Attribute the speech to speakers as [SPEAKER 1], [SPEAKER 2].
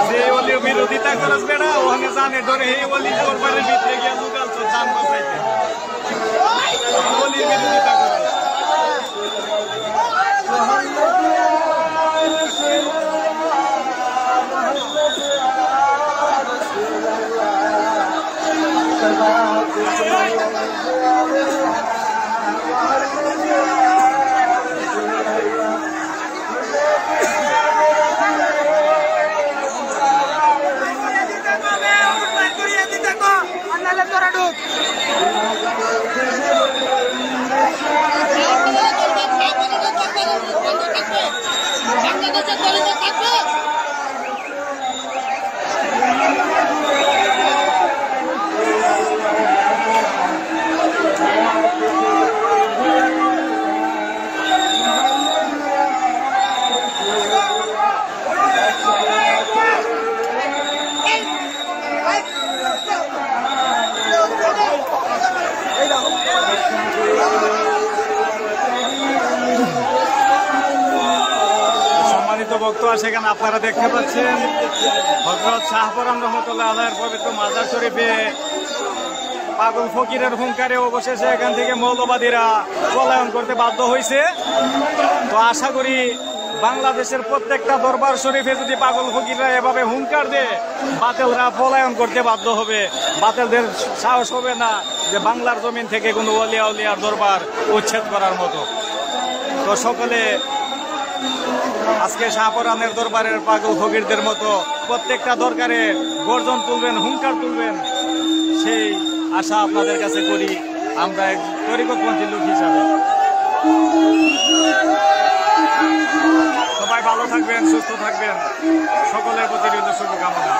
[SPEAKER 1] যে ওলি বিরোধিতা করস বেড়া ওখানে জানে ধরে এই ওলি দরবারের ভিতরে গিয়ে লুকাল তো জান বাঁচাইতে ওলির বিরোধিতা করে বক্তব্য সেখানে আপনারা দেখতে পাচ্ছেন হযরত শাহপরান রহমতুল্লাহ আলাইহির পবিত্র মাজার শরীফে পাগল ফকিরের হুঙ্কারে অবশেষে এখান থেকে মৌলবাদীরা পলায়ন করতে বাধ্য হয়েছে। তো আশা করি বাংলাদেশের প্রত্যেকটা দরবার শরীফে যদি পাগল ফকিররা এভাবে হুঙ্কার দেয় বাতিলরা পলায়ন করতে বাধ্য হবে, বাতিলদের সাহস হবে না যে বাংলার জমিন থেকে কোনো ওলিয়া উলিয়ার দরবার উচ্ছেদ করার মতো। তো সকলে আজকে শাহপরানের দরবারের পাগল ফকিরদের মতো প্রত্যেকটা দরকারে গর্জন তুলবেন, হুঙ্কার তুলবেন, সেই আশা আপনাদের কাছে করি আমরা এক তরিকতপন্থী লোক হিসাবে। সবাই ভালো থাকবেন, সুস্থ থাকবেন, সকলের প্রতি শুভকামনা।